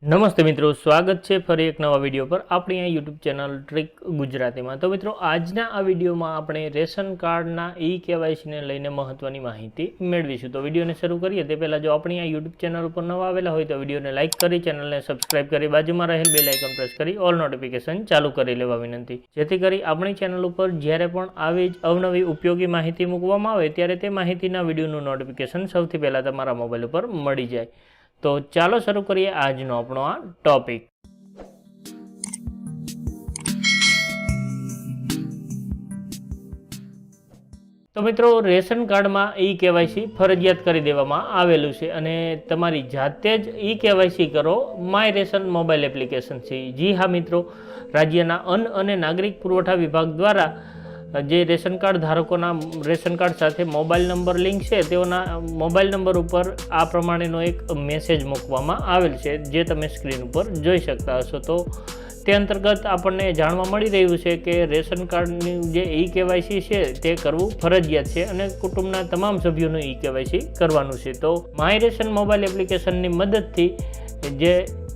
નમસ્તે મિત્રો, સ્વાગત છે ફરી એક નવા વિડીયો પર આપણી આ યુટ્યુબ ચેનલ ટ્રીક ગુજરાતીમાં। તો મિત્રો, આજના આ વિડીયોમાં આપણે રેશન કાર્ડના કેવાયસીને લઈને મહત્વની માહિતી મેળવીશું। તો વિડીયોને શરૂ કરીએ તે પહેલાં જો આપણી આ યુટ્યુબ ચેનલ ઉપર નવા આવેલા હોય તો વિડીયોને લાઇક કરી, ચેનલને સબસ્ક્રાઇબ કરી, બાજુમાં રહેલ બેલ આઇકન પ્રેસ કરી ઓલ નોટિફિકેશન ચાલુ કરી લેવા વિનંતી, જેથી કરી આપણી ચેનલ ઉપર જ્યારે પણ આવી જ અવનવી ઉપયોગી માહિતી મૂકવામાં આવે ત્યારે તે માહિતીના વિડીયોનું નોટિફિકેશન સૌથી પહેલાં તમારા મોબાઈલ ઉપર મળી જાય। તો ચાલો શરૂ કરીએ આજનો આપણો આ ટોપિક। તો મિત્રો, રેશન કાર્ડમાં કેવાયસી ફરજિયાત કરી દેવામાં આવેલું છે અને તમારી જાતે જ કેવાયસી કરો માય રેશન મોબાઈલ એપ્લિકેશનથી। જી હા મિત્રો, રાજ્યના અન્ન અને નાગરિક પુરવઠા વિભાગ દ્વારા જે રેશન કાર્ડ ધારકોના રેશન કાર્ડ સાથે મોબાઈલ નંબર લિંક છે તેઓના મોબાઈલ નંબર ઉપર આ પ્રમાણેનો એક મેસેજ મૂકવામાં આવેલ છે, જે તમે સ્ક્રીન ઉપર જોઈ શકતા હશો। તો તે અંતર્ગત આપણને જાણવા મળી રહ્યું છે કે રેશન કાર્ડની જે કેવાયસી છે તે કરવું ફરજિયાત છે અને કુટુંબના તમામ સભ્યોનું કેવાયસી કરવાનું છે। તો માય રેશન મોબાઈલ એપ્લિકેશનની મદદથી જે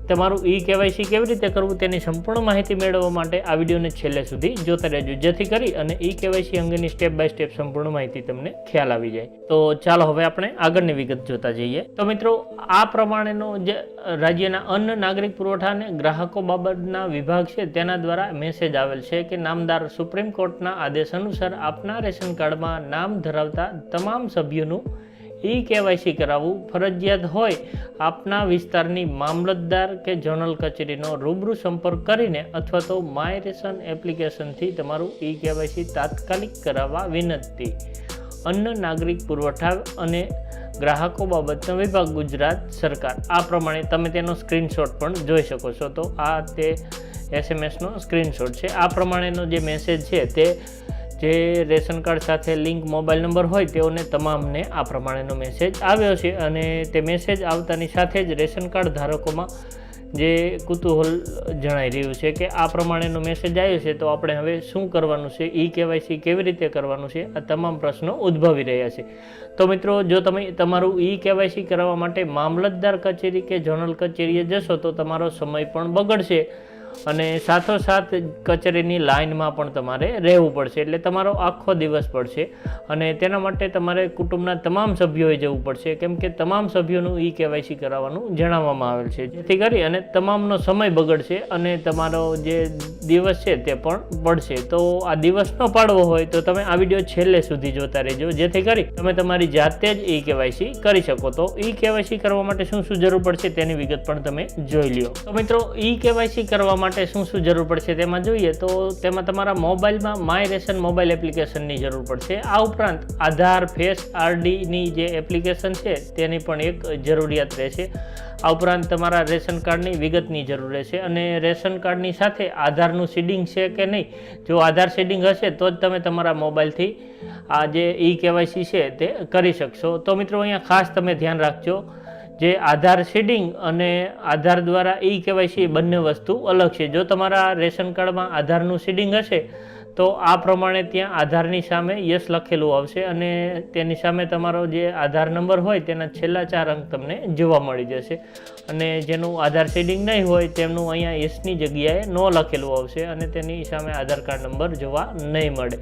તમારું કેવાયસી કેવી રીતે કરવું તેની સંપૂર્ણ માહિતી મેળવવા માટે આ વિડીયોને છેલ્લે સુધી જોતા રહેજો, જેથી કરી અને કેવાયસી અંગેની સ્ટેપ બાય સ્ટેપ સંપૂર્ણ માહિતી તમને ખ્યાલ આવી જાય। તો ચાલો હવે આપણે આગળની વિગત જોતા જઈએ। તો મિત્રો, આ પ્રમાણેનો જે રાજ્યના અન્ન નાગરિક પુરવઠા અને ગ્રાહકો બાબતના વિભાગ છે તેના દ્વારા મેસેજ આવેલ છે કે નામદાર સુપ્રીમ કોર્ટના આદેશ અનુસાર આપના રેશન કાર્ડમાં નામ ધરાવતા તમામ સભ્યોનું કેવાયસી કરાવવું ફરજિયાત હોય આપના વિસ્તારની મામલતદાર કે ઝોનલ કચેરીનો રૂબરૂ સંપર્ક કરીને અથવા તો માય રેશન એપ્લિકેશનથી તમારું કેવાયસી તાત્કાલિક કરાવવા વિનંતી। અન્ન નાગરિક પુરવઠા અને ગ્રાહકો બાબતનો વિભાગ, ગુજરાત સરકાર। આ પ્રમાણે તમે તેનો સ્ક્રીનશોટ પણ જોઈ શકો છો। તો આ તે SMS નો સ્ક્રીનશોટ છે। આ પ્રમાણેનો જે મેસેજ છે તે જે રેશન કાર્ડ સાથે લિંક મોબાઈલ નંબર હોય તેઓને તમામને આ પ્રમાણેનો મેસેજ આવ્યો છે અને તે મેસેજ આવતાની સાથે જ રેશન કાર્ડ ધારકોમાં જે કુતૂહલ જણાઈ રહ્યું છે કે આ પ્રમાણેનો મેસેજ આવ્યો છે તો આપણે હવે શું કરવાનું છે, કેવાયસી કેવી રીતે કરવાનું છે, આ તમામ પ્રશ્નો ઉદ્ભવી રહ્યા છે। તો મિત્રો, જો તમે તમારું કેવાયસી કરાવવા માટે મામલતદાર કચેરી કે ઝોનલ કચેરીએ જશો તો તમારો સમય પણ બગડશે અને સાથોસાથ કચેરીની લાઇનમાં પણ તમારે રહેવું પડશે, એટલે તમારો આખો દિવસ પડશે અને તેના માટે તમારે કુટુંબના તમામ સભ્યોએ જવું પડશે, કેમ કે તમામ સભ્યોનું કેવાયસી કરાવવાનું જણાવવામાં આવેલ છે, જેથી કરી અને તમામનો સમય બગડશે અને તમારો જે દિવસ છે તે પણ પડશે। તો આ દિવસ ન પાડવો હોય તો તમે આ વિડીયો છેલ્લે સુધી જોતા રહેજો, જેથી કરી તમે તમારી જાતે જ કેવાયસી કરી શકો। તો કેવાયસી કરવા માટે શું શું જરૂર પડશે તેની વિગત પણ તમે જોઈ લ્યો। તો મિત્રો, કેવાયસી કરવા માટે શું શું જરૂર પડશે તેમાં જોઈએ તો તેમાં તમારા મોબાઈલમાં માય રેશન મોબાઈલ એપ્લિકેશનની જરૂર પડશે। આ ઉપરાંત આધાર, ફેસ આરડીની જે એપ્લિકેશન છે તેની પણ એક જરૂરિયાત રહેશે। આ ઉપરાંત તમારા રેશન કાર્ડની વિગતની જરૂર રહેશે અને રેશન કાર્ડની સાથે આધારનું સીડિંગ છે કે નહીં, જો આધાર સીડિંગ હશે તો જ તમે તમારા મોબાઈલથી આ જે કેવાયસી છે તે કરી શકશો। તો મિત્રો, અહીંયા ખાસ તમે ધ્યાન રાખજો, જે આધાર સીડિંગ અને આધાર દ્વારા કેવાયસી બંને વસ્તુ અલગ છે। જો તમારા રેશન કાર્ડમાં આધારનું સીડિંગ હશે તો આ પ્રમાણે ત્યાં આધારની સામે યસ લખેલું આવશે અને તેની સામે તમારો જે આધાર નંબર હોય તેના છેલ્લા 4 અંક તમને જોવા મળી જશે અને જેનું આધાર સીડિંગ નહીં હોય તેમનું અહીંયા યસની જગ્યાએ નો લખેલું આવશે અને તેની સામે આધાર કાર્ડ નંબર જોવા નહીં મળે।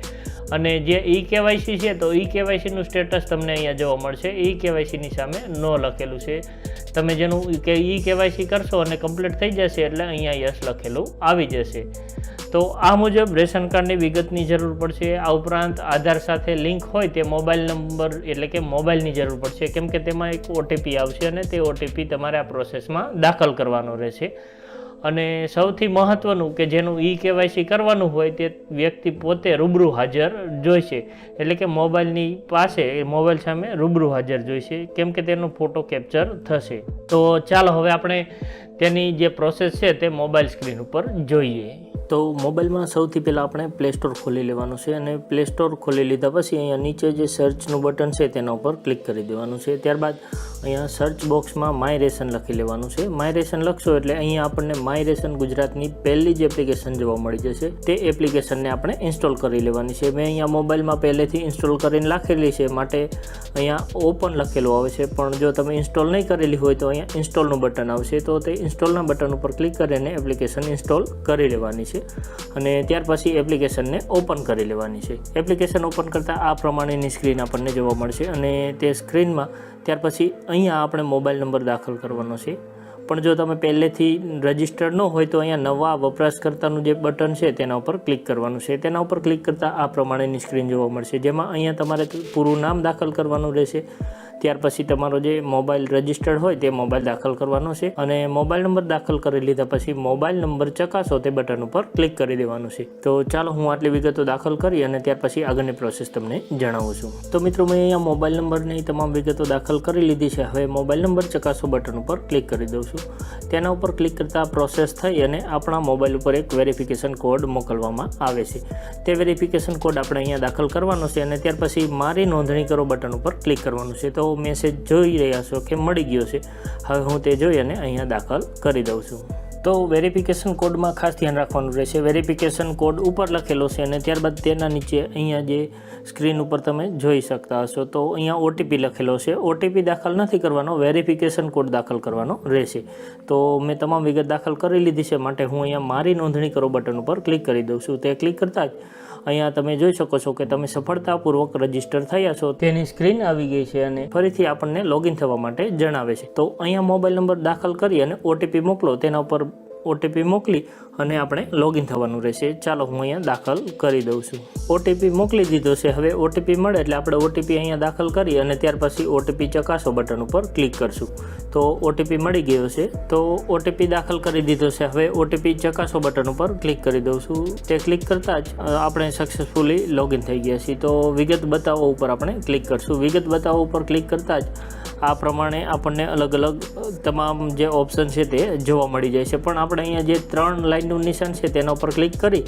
અને જે કેવાયસી છે તો કેવાયસીનું સ્ટેટસ તમને અહીંયા જોવા મળશે, કેવાયસીની સામે નો લખેલું છે। તમે જેનું કેવાયસી કરશો અને કમ્પ્લીટ થઈ જશે એટલે અહીંયા યસ લખેલું આવી જશે। તો આ મુજબ રેશન કાર્ડની વિગતની જરૂર પડશે। આ ઉપરાંત આધાર સાથે લિંક હોય તે મોબાઈલ નંબર એટલે કે મોબાઈલની જરૂર પડશે, કેમ કે તેમાં એક ઓટીપી આવશે અને તે ઓટીપી તમારે આ પ્રોસેસમાં દાખલ કરવાનો રહેશે। અને સૌથી મહત્ત્વનું કે જેનું કેવાયસી કરવાનું હોય તે વ્યક્તિ પોતે રૂબરૂ હાજર જોઈશે, એટલે કે મોબાઈલની પાસે મોબાઈલ સામે રૂબરૂ હાજર જોઈશે, કેમ કે તેનો ફોટો કેપ્ચર થશે। તો ચાલો હવે આપણે તેની જે પ્રોસેસ છે તે મોબાઈલ સ્ક્રીન ઉપર જોઈએ। તો મોબાઈલમાં સૌથી પહેલાં આપણે પ્લે સ્ટોર ખોલી લેવાનું છે અને પ્લે સ્ટોર ખોલી લીધા પછી અહીંયા નીચે જે સર્ચનું બટન છે તેના ઉપર ક્લિક કરી દેવાનું છે. ત્યારબાદ અહીંયા સર્ચ બોક્સમાં માય રેશન લખી લેવાનું છે. માય રેશન લખશો એટલે અહીંયા આપણને માય રેશન ગુજરાતની પહેલી જ એપ્લિકેશન જોવા મળી જશે. તે એપ્લિકેશનને આપણે ઇન્સ્ટોલ કરી લેવાની છે. મેં અહીંયા મોબાઈલમાં પહેલેથી ઇન્સ્ટોલ કરીને રાખેલી છે, માટે અહીંયા ઓપન લખેલું આવે છે, પણ જો તમે ઇન્સ્ટોલ નહીં કરેલી હોય તો અહીંયા ઇન્સ્ટોલનું બટન આવશે. તો તે ઇન્સ્ટોલના બટન ઉપર ક્લિક કરીને એપ્લિકેશન ઇન્સ્ટોલ કરી લેવાની છે અને ત્યાર પછી એપ્લિકેશનને ઓપન કરી લેવાની છે. એપ્લિકેશન ઓપન કરતાં આ પ્રમાણેની સ્ક્રીન આપણને જોવા મળશે અને તે સ્ક્રીનમાં ત્યાર પછી અહીંયા આપણે મોબાઈલ નંબર દાખલ કરવાનો છે. પણ જો તમે પહેલેથી રજિસ્ટર્ડ ન હોય તો અહીંયા નવા વપરાશકર્તાનું જે બટન છે તેના ઉપર ક્લિક કરવાનું છે. તેના ઉપર ક્લિક કરતાં આ પ્રમાણેની સ્ક્રીન જોવા મળશે, જેમાં અહીંયા તમારે પૂરું નામ દાખલ કરવાનું રહેશે. ત્યાર પછી તમારો જે મોબાઈલ રજિસ્ટર્ડ હોય તે મોબાઈલ દાખલ કરવાનો છે અને મોબાઈલ નંબર દાખલ કરી લીધા પછી મોબાઈલ નંબર ચકાસો તે બટન ઉપર ક્લિક કરી દેવાનું છે. તો ચાલો હું આટલી વિગતો દાખલ કરી અને ત્યાર પછી આગળની પ્રોસેસ તમને જણાવું છું. તો મિત્રો, મેં અહીંયા મોબાઈલ નંબરની તમામ વિગતો દાખલ કરી લીધી છે. હવે મોબાઈલ નંબર ચકાસો બટન ઉપર ક્લિક કરી દઉં છું. તેના ઉપર ક્લિક કરતાં પ્રોસેસ થઈ અને આપણા મોબાઈલ ઉપર એક વેરિફિકેશન કોડ મોકલવામાં આવે છે. તે વેરિફિકેશન કોડ આપણે અહીંયા દાખલ કરવાનો છે અને ત્યાર પછી મારી નોંધણી કરો બટન ઉપર ક્લિક કરવાનું છે. તો મેસેજ જોઈ રહ્યા છો કે મળી ગયો છે. હવે હું તે જોઈ અને અહીંયા દાખલ કરી દઉં છું. તો વેરિફિકેશન કોડમાં ખાસ ધ્યાન રાખવાનું રહેશે. વેરિફિકેશન કોડ ઉપર લખેલો છે અને ત્યારબાદ તેના નીચે અહીંયા જે સ્ક્રીન ઉપર તમે જોઈ શકતા હશો તો અહીંયા ઓટીપી લખેલો છે. ઓટીપી દાખલ નથી કરવાનો, વેરિફિકેશન કોડ દાખલ કરવાનો રહેશે. તો મેં તમામ વિગત દાખલ કરી લીધી છે, માટે હું અહીંયા મારી નોંધણી કરો બટન ઉપર ક્લિક કરી દઉં છું. તે ક્લિક કરતાં જ અહીંયા તમે જોઈ શકો છો કે તમે સફળતાપૂર્વક રજીસ્ટર થયા છો તેની સ્ક્રીન આવી ગઈ છે અને ફરીથી આપણને લોગિન થવા માટે જણાવે છે. તો અહીંયા મોબાઈલ નંબર દાખલ કરી અને ઓટીપી મોકલો, તેના ઉપર ઓટીપી મોકલી અને આપણે લોગિન થવાનું રહેશે. ચાલો હું અહીંયા દાખલ કરી દઉં છું. ઓટીપી મોકલી દીધો છે. હવે ઓટીપી મળે એટલે આપણે ઓટીપી અહીંયા દાખલ કરી અને ત્યાર પછી ઓટીપી ચકાસો બટન ઉપર ક્લિક કરશું. તો ઓટીપી મળી ગયો છે. તો ઓટીપી દાખલ કરી દીધો છે. હવે ઓટીપી ચકાસો બટન ઉપર ક્લિક કરી દઉં છું. તે ક્લિક કરતાં જ આપણે સક્સેસફુલી લોગિન થઈ ગયા છીએ. તો વિગત બતાવો ઉપર આપણે ક્લિક કરશું. વિગત બતાવો ઉપર ક્લિક કરતાં જ આ પ્રમાણે આપણને અલગ અલગ તમામ જે ઓપ્શન છે તે જોવા મળી જાય છે. પણ આપણે અહીંયા જે 3 લાઇનનું નિશાન છે તેના ઉપર ક્લિક કરી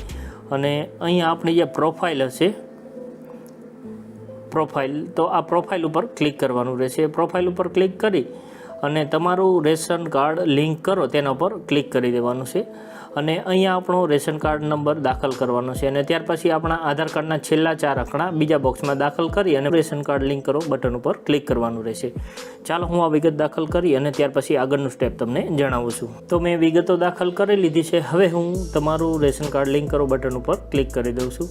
અને અહીંયા આપણી જે પ્રોફાઇલ હશે, પ્રોફાઇલ, તો આ પ્રોફાઇલ ઉપર ક્લિક કરવાનું રહેશે. પ્રોફાઇલ ઉપર ક્લિક કરી અને તમારું રેશન કાર્ડ લિંક કરો તેના ઉપર ક્લિક કરી દેવાનું છે અને અહીંયા આપણો રેશન કાર્ડ નંબર દાખલ કરવાનો છે અને ત્યાર પછી આપણા આધાર કાર્ડના છેલ્લા 4 આંકડા બીજા બોક્સમાં દાખલ કરી અને રેશન કાર્ડ લિંક કરો બટન ઉપર ક્લિક કરવાનું રહેશે. ચાલો હું આ વિગત દાખલ કરી અને ત્યાર પછી આગળનું સ્ટેપ તમને જણાવું છું. તો મેં વિગતો દાખલ કરી લીધી છે. હવે હું તમારું રેશન કાર્ડ લિંક કરો બટન ઉપર ક્લિક કરી દઉં છું.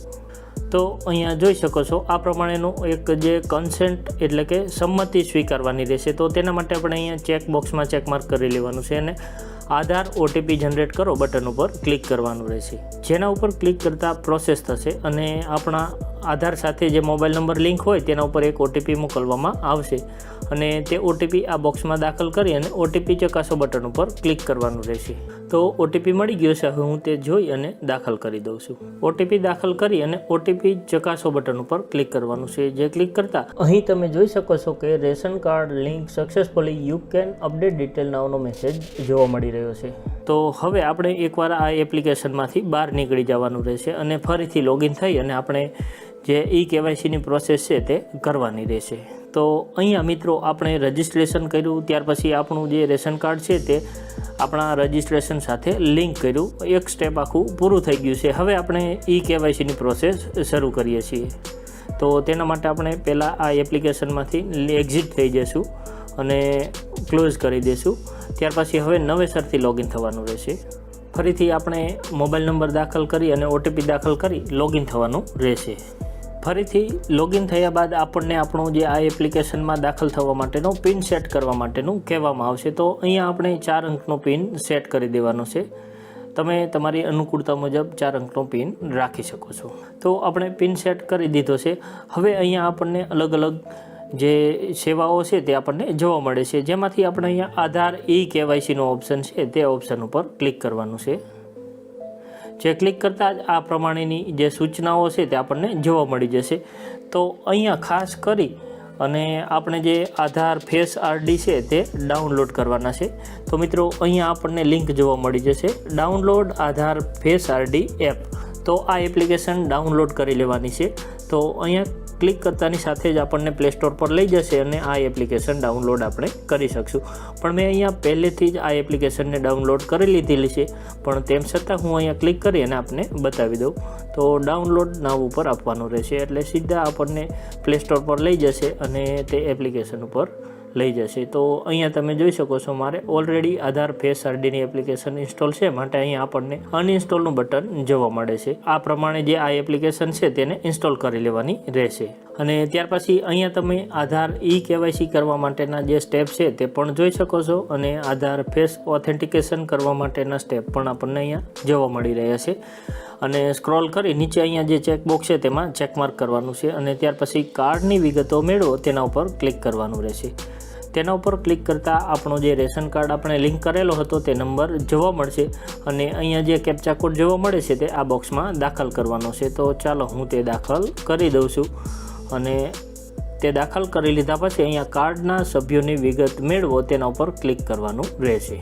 તો અહીંયા જોઈ શકો છો આ પ્રમાણેનું એક જે કન્સેન્ટ એટલે કે સંમતિ સ્વીકારવાની રહેશે. તો તેના માટે આપણે અહીંયા ચેક બોક્સમાં ચેકમાર્ક કરી લેવાનું છે અને આધાર ઓટીપી જનરેટ કરો બટન ઉપર ક્લિક કરવાનું રહેશે. જેના ઉપર ક્લિક કરતાં પ્રોસેસ થશે અને આપણા આધાર સાથે જે મોબાઈલ નંબર લિંક હોય તેના ઉપર એક ઓટીપી મોકલવામાં આવશે અને તે ઓટીપી આ બોક્સમાં દાખલ કરી અને ઓટીપી ચકાસો બટન ઉપર ક્લિક કરવાનું રહેશે. તો ઓટીપી મળી ગયો છે. હવે હું તે જોઈ અને દાખલ કરી દઉં છું. ઓટીપી દાખલ કરી અને ઓટીપી ચકાસો બટન ઉપર ક્લિક કરવાનું છે. જે ક્લિક કરતાં અહીં તમે જોઈ શકો છો કે ration card link successfully you can update detail નાવનો મેસેજ જોવા મળી રહ્યો છે. તો હવે આપણે એકવાર આ એપ્લિકેશનમાંથી બહાર નીકળી જવાનું રહેશે અને ફરીથી લોગિન થઈ અને આપણે જે KYCની પ્રોસેસ છે તે કરવાની રહેશે. તો અહીંયા મિત્રો આપણે રજિસ્ટ્રેશન કર્યું, ત્યાર પછી આપણું જે રેશન કાર્ડ છે તે આપણા રજિસ્ટ્રેશન સાથે લિંક કર્યું. એક સ્ટેપ આખું પૂરું થઈ ગયું છે. હવે આપણે KYCની પ્રોસેસ શરૂ કરીએ છીએ. તો તેના માટે આપણે પહેલાં આ એપ્લિકેશનમાંથી એક્ઝિટ થઈ જઈશું અને ક્લોઝ કરી દઈશું. ત્યાર પછી હવે નવેસરથી લોગિન થવાનું રહેશે. ફરીથી આપણે મોબાઈલ નંબર દાખલ કરી અને ઓટીપી દાખલ કરી લોગિન થવાનું રહેશે. ફરીથી લોગિન થયા બાદ આપણને આપણું જે આ એપ્લિકેશનમાં દાખલ થવા માટેનો પિન સેટ કરવા માટેનું કહેવામાં આવશે. તો અહીંયા આપણે 4 અંકનો પિન સેટ કરી દેવાનો છે. તમે તમારી અનુકૂળતા મુજબ 4 અંકનો પિન રાખી શકો છો. તો આપણે પિન સેટ કરી દીધો છે. હવે અહીંયા આપણને અલગ અલગ જે સેવાઓ છે તે આપણને જોવા મળે છે, જેમાંથી આપણે અહીંયા આધાર KYCનો ઓપ્શન છે તે ઓપ્શન ઉપર ક્લિક કરવાનું છે. જે ક્લિક કરતાં જ આ પ્રમાણેની જે સૂચનાઓ છે તે આપણને જોવા મળી જશે. તો અહીંયા ખાસ કરી અને આપણે જે આધાર ફેસ આરડી છે તે ડાઉનલોડ કરવાના છે. તો મિત્રો અહીંયા આપણને લિંક જોવા મળી જશે, ડાઉનલોડ આધાર ફેસ આરડી એપ. તો આ એપ્લિકેશન ડાઉનલોડ કરી લેવાની છે. તો અહીંયા ક્લિક કરતાની સાથે જ આપણને પ્લે સ્ટોર પર લઈ જશે અને આ એપ્લિકેશન ડાઉનલોડ આપણે કરી શકશું. પણ મેં અહીંયા પહેલેથી જ આ એપ્લિકેશનને ડાઉનલોડ કરી લીધેલી છે, પણ તેમ છતાં હું અહીંયા ક્લિક કરી અને આપને બતાવી દઉં. તો ડાઉનલોડ નાવ ઉપર આપવાનું રહેશે એટલે સીધા આપણને પ્લે સ્ટોર પર લઈ જશે અને તે એપ્લિકેશન ઉપર લઈ જશે. તો અહીંયા તમે જોઈ શકો છો મારે ઓલરેડી આધાર ફેસ આરડીની એપ્લિકેશન ઇન્સ્ટોલ છે, માટે અહીંયા આપણને અનઇન્સ્ટોલનું બટન જોવા મળે છે. આ પ્રમાણે જે આ એપ્લિકેશન છે તેને ઇન્સ્ટોલ કરી લેવાની રહેશે. અને ત્યાર પછી અહીંયા તમે આધાર KYC કરવા માટેના જે સ્ટેપ છે તે પણ જોઈ શકો છો અને આધાર ફેસ ઓથેન્ટિકેશન કરવા માટેના સ્ટેપ પણ આપણને અહીંયા જોવા મળી રહ્યા છે. અને સ્ક્રોલ કરી નીચે અહીંયા જે ચેકબોક્સ છે તેમાં ચેકમાર્ક કરવાનું છે અને ત્યાર પછી કાર્ડની વિગતો મેળવો તેના ઉપર ક્લિક કરવાનું રહેશે. તેના ઉપર ક્લિક કરતાં આપણો જે રેશન કાર્ડ આપણે લિંક કરેલો હતો તે નંબર જોવા મળશે અને અહીંયા જે કેપ્ચા કોડ જોવા મળે છે તે આ બોક્સમાં દાખલ કરવાનો છે. તો ચાલો હું તે દાખલ કરી દઉં છું અને તે દાખલ કરી લીધા પછી અહીંયા કાર્ડના સભ્યોની વિગત મેળવો તેના ઉપર ક્લિક કરવાનું રહેશે.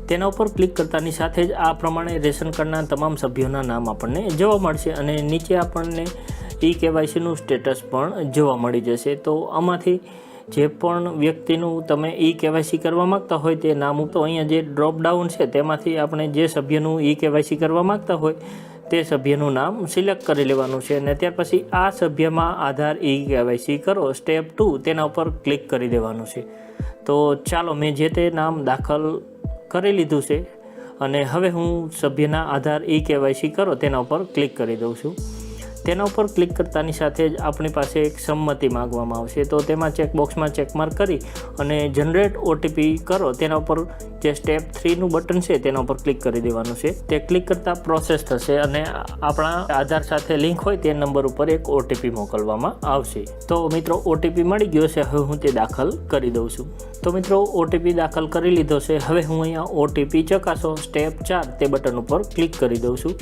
તેના ઉપર ક્લિક કરતાની સાથે જ આ પ્રમાણે રેશન કાર્ડના તમામ સભ્યોના નામ આપણને જોવા મળશે અને નીચે આપણને KYCનું સ્ટેટસ પણ જોવા મળી જશે. તો આમાંથી જે પણ વ્યક્તિનું તમે KYC કરવા માગતા હોય તે નામ, તો અહીંયા જે ડ્રોપ ડાઉન છે તેમાંથી આપણે જે સભ્યનું KYC કરવા માગતા હોય તે સભ્યનું નામ સિલેક્ટ કરી લેવાનું છે અને ત્યાર પછી આ સભ્યમાં આધાર KYC કરો સ્ટેપ 2 તેના ઉપર ક્લિક કરી દેવાનું છે. તો ચાલો મેં જે તે નામ દાખલ કરી લીધું છે અને હવે હું સભ્યના આધાર KYC કરો તેના ઉપર ક્લિક કરી દઉં છું. તેના ઉપર ક્લિક કરતાની સાથે જ આપણી પાસે એક સંમતિ માગવામાં આવશે. તો તેમાં ચેકબોક્સમાં ચેકમાર્ક કરી અને જનરેટ OTP કરો તેના ઉપર જે સ્ટેપ 3નું બટન છે તેના ઉપર ક્લિક કરી દેવાનું છે. તે ક્લિક કરતાં પ્રોસેસ થશે અને આપણા આધાર સાથે લિંક હોય તે નંબર ઉપર એક OTP મોકલવામાં આવશે. તો મિત્રો OTP મળી ગયો છે, હવે હું તે દાખલ કરી દઉં છું. તો મિત્રો OTP દાખલ કરી લીધો છે. હવે હું અહીંયા OTP ચકાસો સ્ટેપ 4 તે બટન ઉપર ક્લિક કરી દઉં છું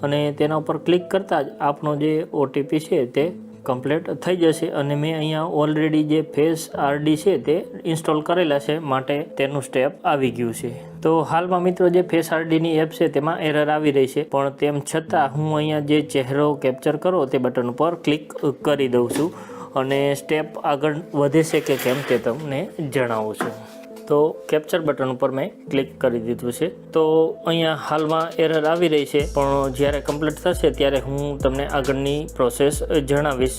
અને તેના ઉપર ક્લિક કરતાં જ આપણો જે OTP છે તે કમ્પ્લીટ થઈ જશે અને મેં અહીંયા ઓલરેડી જે ફેસ આરડી છે તે ઇન્સ્ટોલ કરેલા છે, માટે તેનું સ્ટેપ આવી ગયું છે. તો હાલમાં મિત્રો જે ફેસ આરડીની એપ છે તેમાં એરર આવી રહી છે, પણ તેમ છતાં હું અહીંયા જે ચહેરો કેપ્ચર કરો તે બટન ઉપર ક્લિક કરી દઉં છું અને સ્ટેપ આગળ વધે છે કે કેમ તે તમને જણાવું છું. તો કેપ્ચર બટન ઉપર મેં ક્લિક કરી દીધું છે. તો અહીંયા હાલમાં એરર આવી રહી છે, પણ જ્યારે કમ્પ્લીટ થશે ત્યારે હું તમને આગળની પ્રોસેસ જણાવીશ.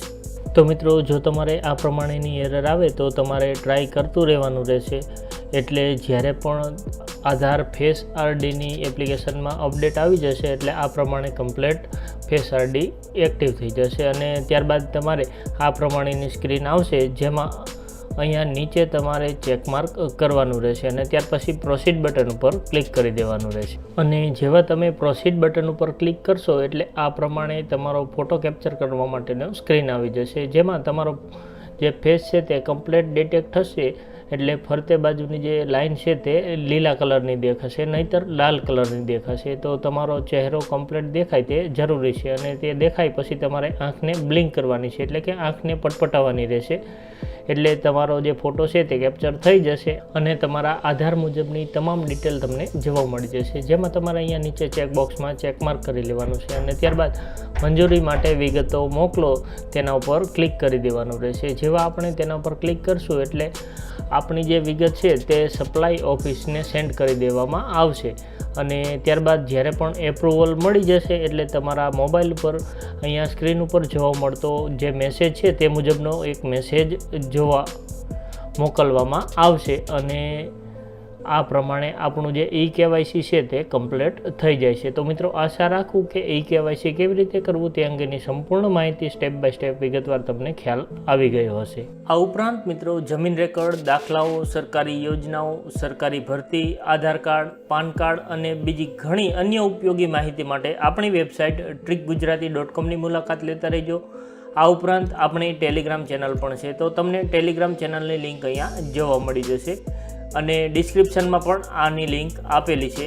તો મિત્રો જો તમારે આ પ્રમાણેની એરર આવે તો તમારે ટ્રાય કરતું રહેવાનું રહેશે. એટલે જ્યારે પણ આધાર ફેસ આરડીની એપ્લિકેશનમાં અપડેટ આવી જશે એટલે આ પ્રમાણે કમ્પ્લીટ ફેસ આરડી એક્ટિવ થઈ જશે અને ત્યારબાદ તમારે આ પ્રમાણેની સ્ક્રીન આવશે, જેમાં અહીંયા નીચે તમારે ચેકમાર્ક કરવાનું રહેશે અને ત્યાર પછી પ્રોસીડ બટન ઉપર ક્લિક કરી દેવાનું રહેશે. અને જેવા તમે પ્રોસીડ બટન ઉપર ક્લિક કરશો એટલે આ પ્રમાણે તમારો ફોટો કેપ્ચર કરવા માટેનો સ્ક્રીન આવી જશે, જેમાં તમારો જે ફેસ છે તે કમ્પ્લીટ ડિટેક્ટ થશે. એટલે ફરતે બાજુની જે લાઇન છે તે લીલા કલરની દેખાશે, નહીંતર લાલ કલરની દેખાશે. તો તમારો ચહેરો કમ્પ્લીટ દેખાય તે જરૂરી છે અને તે દેખાય પછી તમારે આંખને બ્લિંક કરવાની છે, એટલે કે આંખને પટપટાવવાની રહેશે. એટલે તમારો જે ફોટો છે તે કેપ્ચર થઈ જશે અને તમારા આધાર મુજબની તમામ ડિટેલ તમને જોવા મળી જશે, જેમાં તમારે અહીંયા નીચે ચેકબોક્સમાં ચેકમાર્ક કરી લેવાનું છે અને ત્યારબાદ મંજૂરી માટે વિગતો મોકલો તેના ઉપર ક્લિક કરી દેવાનું રહેશે. જેવા આપણે તેના ઉપર ક્લિક કરશું એટલે આપણી જે વિગત છે તે સપ્લાય ઓફિસને સેન્ડ કરી દેવામાં આવશે અને ત્યારબાદ જ્યારે પણ એપ્રુવલ મળી જશે એટલે તમારા મોબાઈલ ઉપર અહીંયા સ્ક્રીન ઉપર જોવા મળતો જે મેસેજ છે તે મુજબનો એક મેસેજ જોવા મોકલવામાં આવશે અને આ પ્રમાણે આપણું જે KYC છે તે કમ્પ્લીટ થઈ જાય છે. તો મિત્રો આશા રાખું કે KYC કેવી રીતે કરવું તે અંગેની સંપૂર્ણ માહિતી સ્ટેપ બાય સ્ટેપ વિગતવાર તમને ખ્યાલ આવી ગયો હશે. આ ઉપરાંત મિત્રો જમીન રેકર્ડ, દાખલાઓ, સરકારી યોજનાઓ, સરકારી ભરતી, આધાર કાર્ડ, પાન કાર્ડ અને બીજી ઘણી અન્ય ઉપયોગી માહિતી માટે આપણી વેબસાઇટ trickgujarati.com ની મુલાકાત લેતા રહેજો. આ ઉપરાંત આપણી ટેલિગ્રામ ચેનલ પણ છે, તો તમને ટેલિગ્રામ ચેનલની લિંક અહીંયા જોવા મળી જશે અને ડિસ્ક્રિપ્શનમાં પણ આની લિંક આપેલી છે.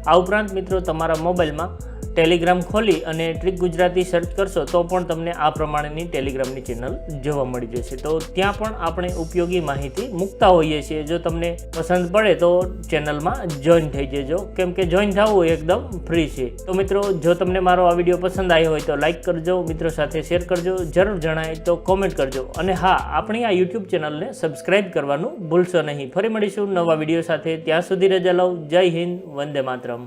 આ ઉપરાંત મિત્રો તમારા મોબાઈલમાં ટેલિગ્રામ ખોલી અને ટ્રીક ગુજરાતી સર્ચ કરશો તો પણ તમને આ પ્રમાણેની ટેલિગ્રામની ચેનલ જોવા મળી જશે. તો ત્યાં પણ આપણે ઉપયોગી માહિતી મૂકતા હોઈએ છીએ. જો તમને પસંદ પડે તો ચેનલમાં જોઈન થઈ જજો, કેમ કે જોઈન થવું એકદમ ફ્રી છે. તો મિત્રો, જો તમને મારો આ વિડીયો પસંદ આવ્યો હોય તો લાઈક કરજો, મિત્રો સાથે શેર કરજો, જરૂર જણાય તો કોમેન્ટ કરજો, અને હા, આપણી આ યુટ્યુબ ચેનલને સબસ્ક્રાઇબ કરવાનું ભૂલશો નહીં. ફરી મળીશું નવા વિડીયો સાથે. ત્યાં સુધી રજા લઉં. જય હિન્દ, વંદે માતરમ.